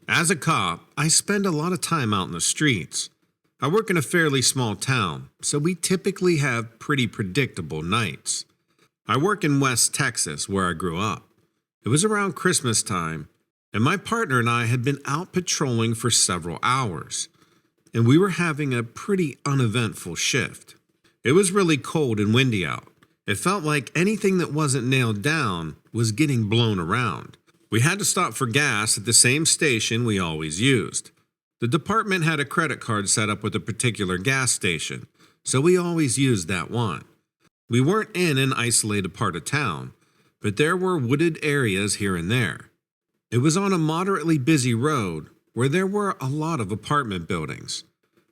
As a cop, I spend a lot of time out in the streets. I work in a fairly small town, so we typically have pretty predictable nights. I work in West Texas, where I grew up. It was around Christmas time, and my partner and I had been out patrolling for several hours, and we were having a pretty uneventful shift. It was really cold and windy out. It felt like anything that wasn't nailed down was getting blown around. We had to stop for gas at the same station we always used. The department had a credit card set up with a particular gas station, so we always used that one. We weren't in an isolated part of town, but there were wooded areas here and there. It was on a moderately busy road where there were a lot of apartment buildings.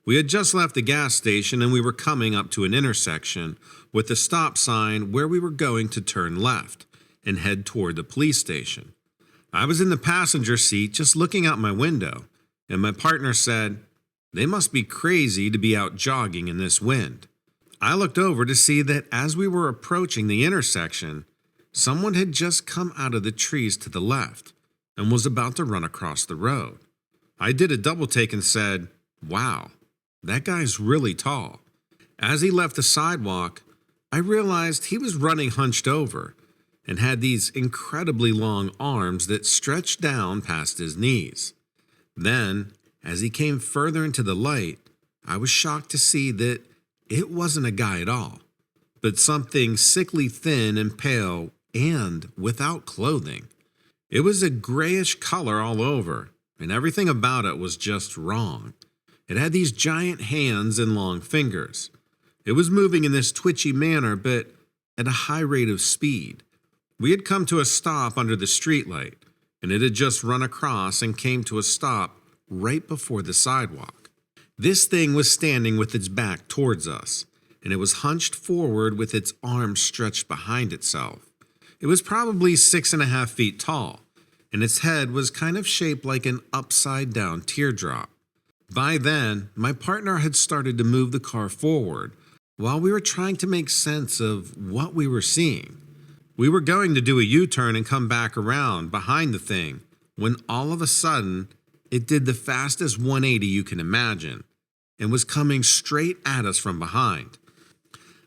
We had just left the gas station and we were coming up to an intersection with a stop sign where we were going to turn left and head toward the police station. I was in the passenger seat just looking out my window, and my partner said, "They must be crazy to be out jogging in this wind." I looked over to see that as we were approaching the intersection, someone had just come out of the trees to the left and was about to run across the road. I did a double take and said, "Wow, that guy's really tall." As he left the sidewalk, I realized he was running hunched over and had these incredibly long arms that stretched down past his knees. Then, as he came further into the light, I was shocked to see that it wasn't a guy at all, but something sickly thin and pale and without clothing. It was a grayish color all over, and everything about it was just wrong. It had these giant hands and long fingers. It was moving in this twitchy manner, but at a high rate of speed. We had come to a stop under the streetlight, and it had just run across and came to a stop right before the sidewalk. This thing was standing with its back towards us, and it was hunched forward with its arms stretched behind itself. It was probably 6.5 feet tall, and its head was kind of shaped like an upside-down teardrop. By then, my partner had started to move the car forward while we were trying to make sense of what we were seeing. We were going to do a U-turn and come back around behind the thing when all of a sudden it did the fastest 180 you can imagine and was coming straight at us from behind.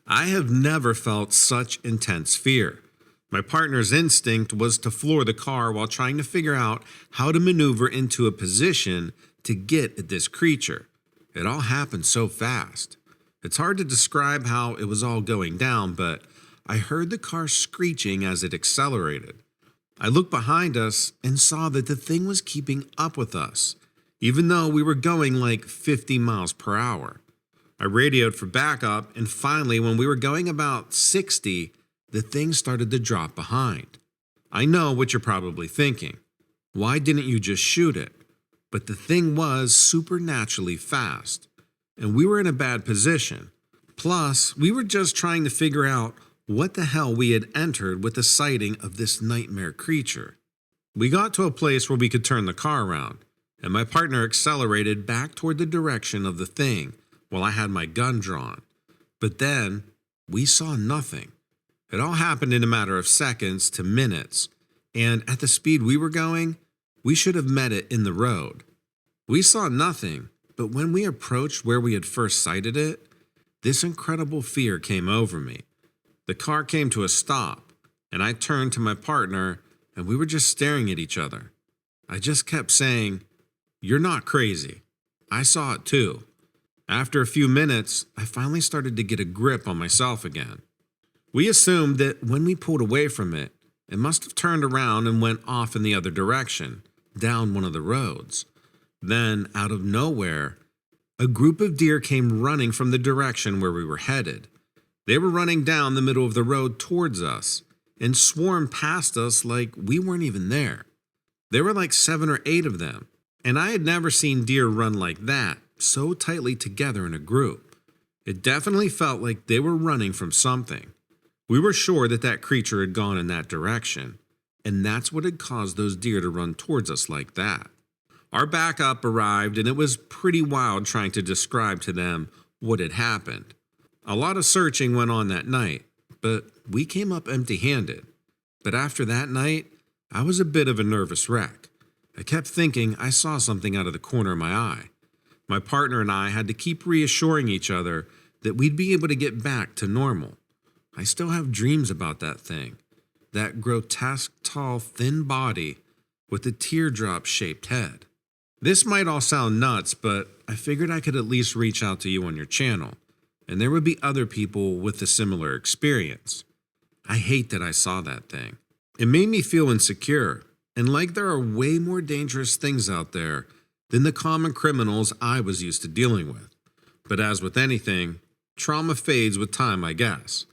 I have never felt such intense fear. My partner's instinct was to floor the car while trying to figure out how to maneuver into a position to get at this creature. It all happened so fast. It's hard to describe how it was all going down, but I heard the car screeching as it accelerated. I looked behind us and saw that the thing was keeping up with us, even though we were going like 50 miles per hour. I radioed for backup, and finally, when we were going about 60, the thing started to drop behind. I know what you're probably thinking. Why didn't you just shoot it? But the thing was supernaturally fast, and we were in a bad position. Plus, we were just trying to figure out what the hell we had entered with the sighting of this nightmare creature. We got to a place where we could turn the car around, and my partner accelerated back toward the direction of the thing while I had my gun drawn. But then, we saw nothing. It all happened in a matter of seconds to minutes, and at the speed we were going, we should have met it in the road. We saw nothing, but when we approached where we had first sighted it, this incredible fear came over me. The car came to a stop, and I turned to my partner, and we were just staring at each other. I just kept saying, "You're not crazy. I saw it too." After a few minutes, I finally started to get a grip on myself again. We assumed that when we pulled away from it, it must have turned around and went off in the other direction, down one of the roads. Then, out of nowhere, a group of deer came running from the direction where we were headed. They were running down the middle of the road towards us and swarmed past us like we weren't even there. There were like 7 or 8 of them, and I had never seen deer run like that, so tightly together in a group. It definitely felt like they were running from something. We were sure that that creature had gone in that direction, and that's what had caused those deer to run towards us like that. Our backup arrived, and it was pretty wild trying to describe to them what had happened. A lot of searching went on that night, but we came up empty-handed. But after that night, I was a bit of a nervous wreck. I kept thinking I saw something out of the corner of my eye. My partner and I had to keep reassuring each other that we'd be able to get back to normal. I still have dreams about that thing, that grotesque, tall, thin body with a teardrop-shaped head. This might all sound nuts, but I figured I could at least reach out to you on your channel, and there would be other people with a similar experience. I hate that I saw that thing. It made me feel insecure, and like there are way more dangerous things out there than the common criminals I was used to dealing with. But as with anything, trauma fades with time, I guess.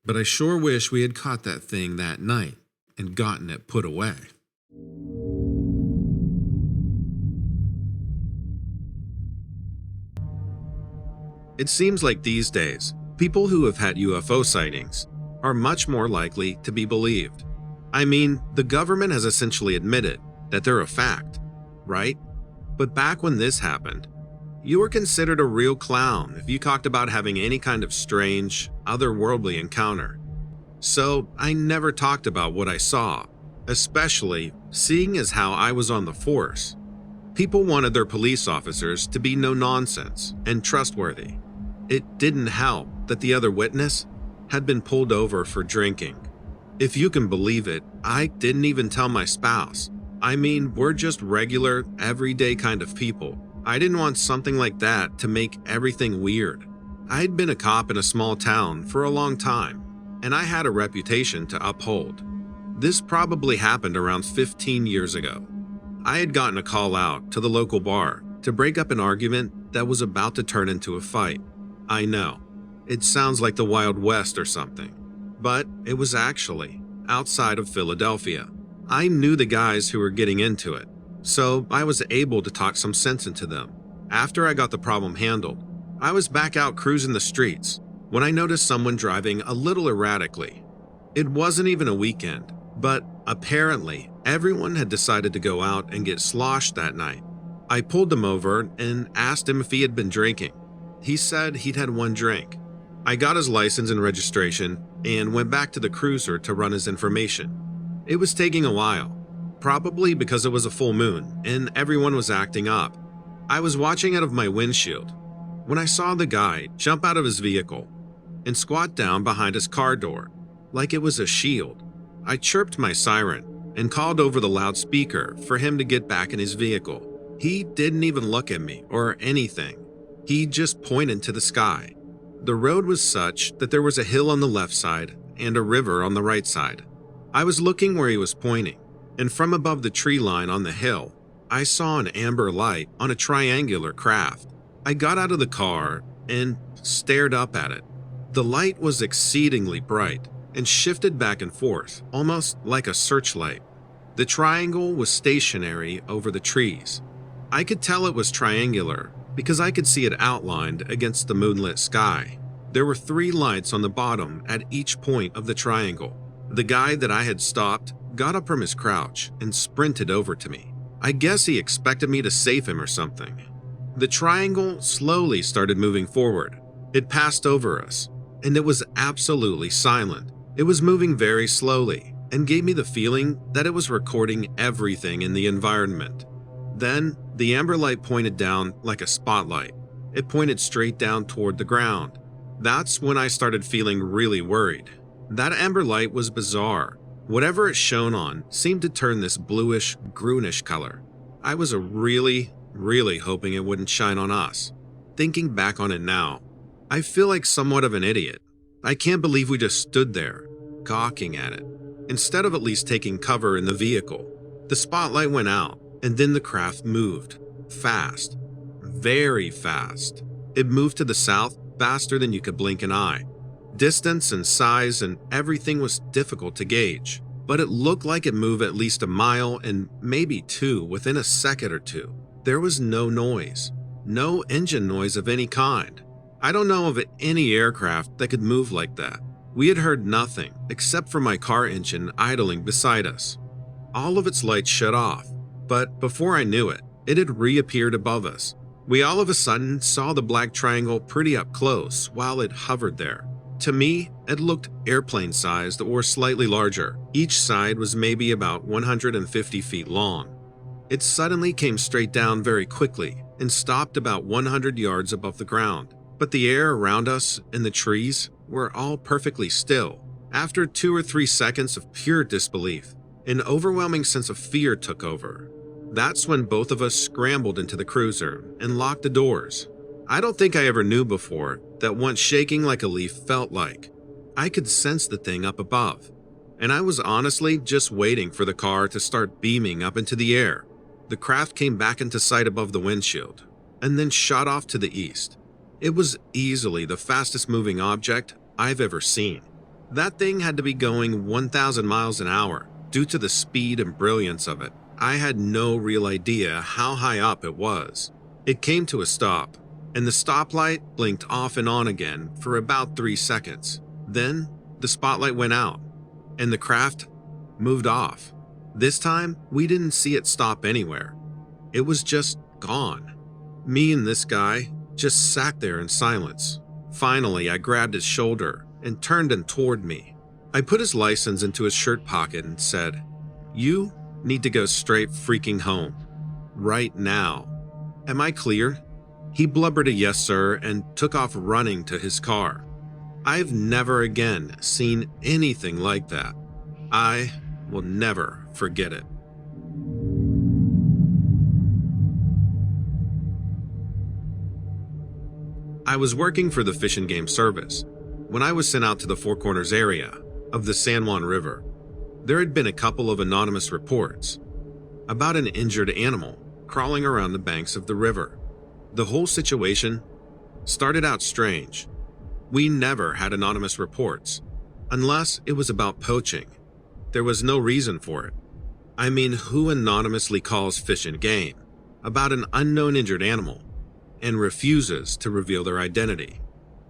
But I sure wish we had caught that thing that night and gotten it put away. It seems like these days, people who have had UFO sightings are much more likely to be believed. I mean, the government has essentially admitted that they're a fact, right? But back when this happened, you were considered a real clown if you talked about having any kind of strange, otherworldly encounter. So I never talked about what I saw, especially seeing as how I was on the force. People wanted their police officers to be no nonsense and trustworthy. It didn't help that the other witness had been pulled over for drinking. If you can believe it, I didn't even tell my spouse. I mean, we're just regular, everyday kind of people. I didn't want something like that to make everything weird. I'd been a cop in a small town for a long time, and I had a reputation to uphold. This probably happened around 15 years ago. I had gotten a call out to the local bar to break up an argument that was about to turn into a fight. I know, it sounds like the Wild West or something, but it was actually outside of Philadelphia. I knew the guys who were getting into it, so I was able to talk some sense into them. After I got the problem handled, I was back out cruising the streets when I noticed someone driving a little erratically. It wasn't even a weekend, but apparently everyone had decided to go out and get sloshed that night. I pulled him over and asked him if he had been drinking. He said he'd had one drink. I got his license and registration and went back to the cruiser to run his information. It was taking a while, probably because it was a full moon and everyone was acting up. I was watching out of my windshield when I saw the guy jump out of his vehicle and squat down behind his car door like it was a shield. I chirped my siren and called over the loudspeaker for him to get back in his vehicle. He didn't even look at me or anything. He just pointed to the sky. The road was such that there was a hill on the left side and a river on the right side. I was looking where he was pointing, and from above the tree line on the hill, I saw an amber light on a triangular craft. I got out of the car and stared up at it. The light was exceedingly bright and shifted back and forth, almost like a searchlight. The triangle was stationary over the trees. I could tell it was triangular because I could see it outlined against the moonlit sky. There were 3 lights on the bottom at each point of the triangle. The guy that I had stopped got up from his crouch and sprinted over to me. I guess he expected me to save him or something. The triangle slowly started moving forward. It passed over us, and it was absolutely silent. It was moving very slowly and gave me the feeling that it was recording everything in the environment. Then, the amber light pointed down like a spotlight. It pointed straight down toward the ground. That's when I started feeling really worried. That amber light was bizarre. Whatever it shone on seemed to turn this bluish, greenish color. I was really hoping it wouldn't shine on us. Thinking back on it now, I feel like somewhat of an idiot. I can't believe we just stood there, gawking at it, instead of at least taking cover in the vehicle. The spotlight went out, and then the craft moved. Fast. Very fast. It moved to the south faster than you could blink an eye. Distance and size and everything was difficult to gauge, but it looked like it moved at least a mile and maybe 2 within a second or 2. There was no noise. No engine noise of any kind. I don't know of any aircraft that could move like that. We had heard nothing except for my car engine idling beside us. All of its lights shut off, but before I knew it, it had reappeared above us. We all of a sudden saw the black triangle pretty up close while it hovered there. To me, it looked airplane-sized or slightly larger. Each side was maybe about 150 feet long. It suddenly came straight down very quickly and stopped about 100 yards above the ground. But the air around us and the trees were all perfectly still. After 2 or 3 seconds of pure disbelief, an overwhelming sense of fear took over. That's when both of us scrambled into the cruiser and locked the doors. I don't think I ever knew before that what shaking like a leaf felt like. I could sense the thing up above, and I was honestly just waiting for the car to start beaming up into the air. The craft came back into sight above the windshield, and then shot off to the east. It was easily the fastest moving object I've ever seen. That thing had to be going 1,000 miles an hour due to the speed and brilliance of it. I had no real idea how high up it was. It came to a stop, and the stoplight blinked off and on again for about 3 seconds. Then the spotlight went out, and the craft moved off. This time, we didn't see it stop anywhere. It was just gone. Me and this guy just sat there in silence. Finally, I grabbed his shoulder and turned him toward me. I put his license into his shirt pocket and said, "You need to go straight freaking home. Right now. Am I clear?" He blubbered a yes, sir, and took off running to his car. I've never again seen anything like that. I will never forget it. I was working for the Fish and Game Service when I was sent out to the Four Corners area of the San Juan River. There had been a couple of anonymous reports about an injured animal crawling around the banks of the river. The whole situation started out strange. We never had anonymous reports, unless it was about poaching. There was no reason for it. I mean, who anonymously calls Fish and Game about an unknown injured animal and refuses to reveal their identity?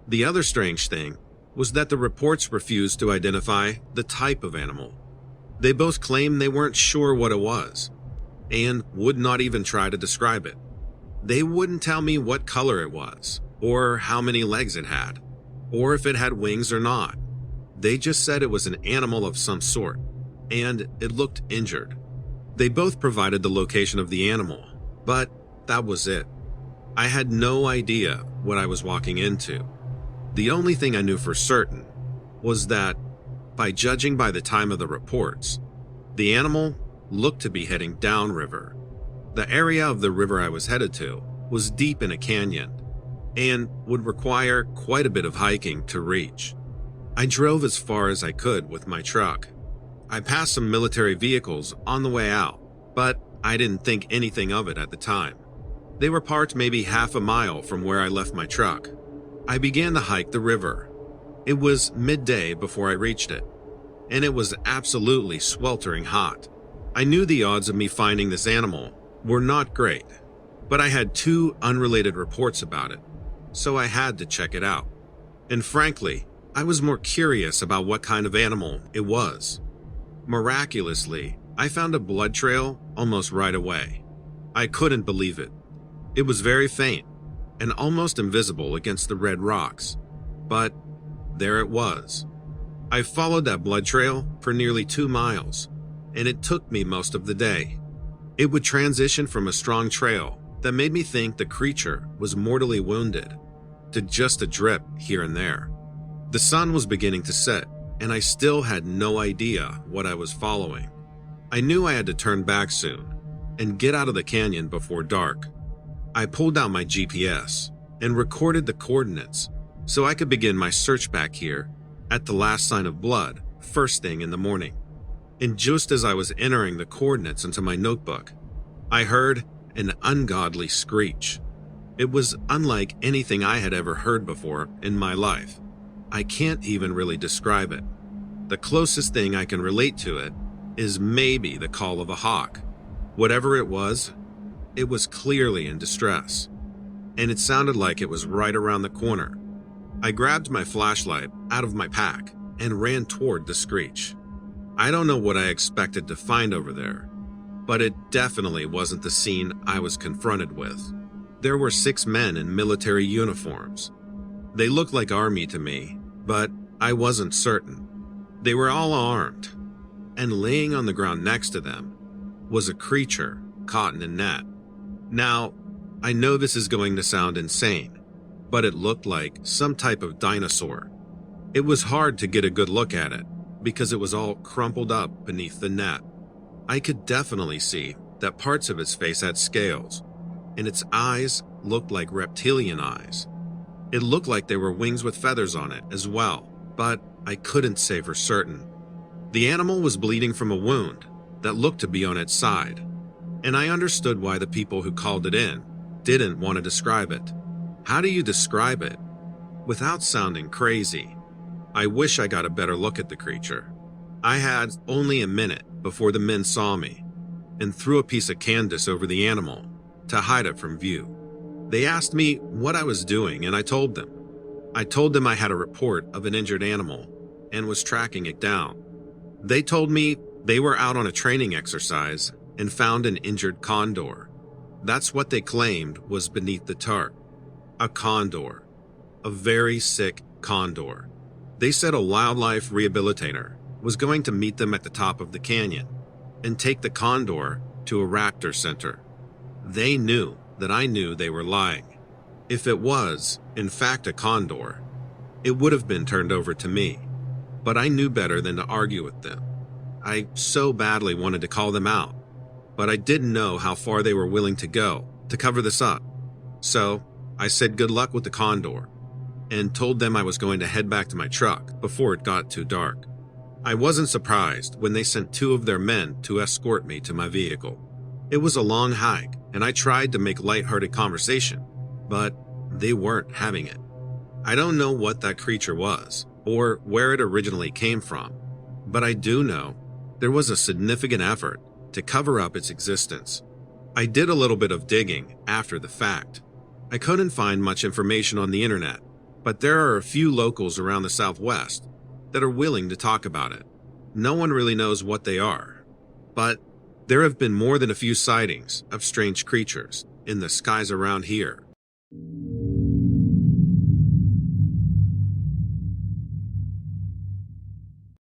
The other strange thing was that the reports refused to identify the type of animal. They both claimed they weren't sure what it was and would not even try to describe it. They wouldn't tell me what color it was, or how many legs it had, or if it had wings or not. They just said it was an animal of some sort, and it looked injured. They both provided the location of the animal, but that was it. I had no idea what I was walking into. The only thing I knew for certain was that, by judging by the time of the reports, the animal looked to be heading downriver. The area of the river I was headed to was deep in a canyon and would require quite a bit of hiking to reach. I drove as far as I could with my truck. I passed some military vehicles on the way out, but I didn't think anything of it at the time. They were parked maybe half a mile from where I left my truck. I began to hike the river. It was midday before I reached it, and it was absolutely sweltering hot. I knew the odds of me finding this animal were not great, but I had 2 unrelated reports about it, so I had to check it out. And frankly, I was more curious about what kind of animal it was. Miraculously, I found a blood trail almost right away. I couldn't believe it. It was very faint and almost invisible against the red rocks, but there it was. I followed that blood trail for nearly 2 miles, and it took me most of the day. It would transition from a strong trail that made me think the creature was mortally wounded to just a drip here and there. The sun was beginning to set, and I still had no idea what I was following. I knew I had to turn back soon and get out of the canyon before dark. I pulled out my GPS and recorded the coordinates so I could begin my search back here at the last sign of blood first thing in the morning. And just as I was entering the coordinates into my notebook, I heard an ungodly screech. It was unlike anything I had ever heard before in my life. I can't even really describe it. The closest thing I can relate to it is maybe the call of a hawk. Whatever it was clearly in distress, and it sounded like it was right around the corner. I grabbed my flashlight out of my pack and ran toward the screech. I don't know what I expected to find over there, but it definitely wasn't the scene I was confronted with. There were 6 men in military uniforms. They looked like army to me, but I wasn't certain. They were all armed, and laying on the ground next to them was a creature caught in a net. Now, I know this is going to sound insane, but it looked like some type of dinosaur. It was hard to get a good look at it because it was all crumpled up beneath the net. I could definitely see that parts of its face had scales, and its eyes looked like reptilian eyes. It looked like there were wings with feathers on it as well, but I couldn't say for certain. The animal was bleeding from a wound that looked to be on its side, and I understood why the people who called it in didn't want to describe it. How do you describe it without sounding crazy? I wish I got a better look at the creature. I had only a minute before the men saw me and threw a piece of canvas over the animal to hide it from view. They asked me what I was doing, and I told them. I told them I had a report of an injured animal and was tracking it down. They told me they were out on a training exercise and found an injured condor. That's what they claimed was beneath the tarp. A condor. A very sick condor. They said a wildlife rehabilitator was going to meet them at the top of the canyon and take the condor to a raptor center. They knew that I knew they were lying. If it was, in fact, a condor, it would have been turned over to me. But I knew better than to argue with them. I so badly wanted to call them out, but I didn't know how far they were willing to go to cover this up. So I said good luck with the condor and told them I was going to head back to my truck before it got too dark. I wasn't surprised when they sent 2 of their men to escort me to my vehicle. It was a long hike, and I tried to make lighthearted conversation, but they weren't having it. I don't know what that creature was or where it originally came from, but I do know there was a significant effort to cover up its existence. I did a little bit of digging after the fact. I couldn't find much information on the internet, but there are a few locals around the Southwest that are willing to talk about it. No one really knows what they are, but there have been more than a few sightings of strange creatures in the skies around here.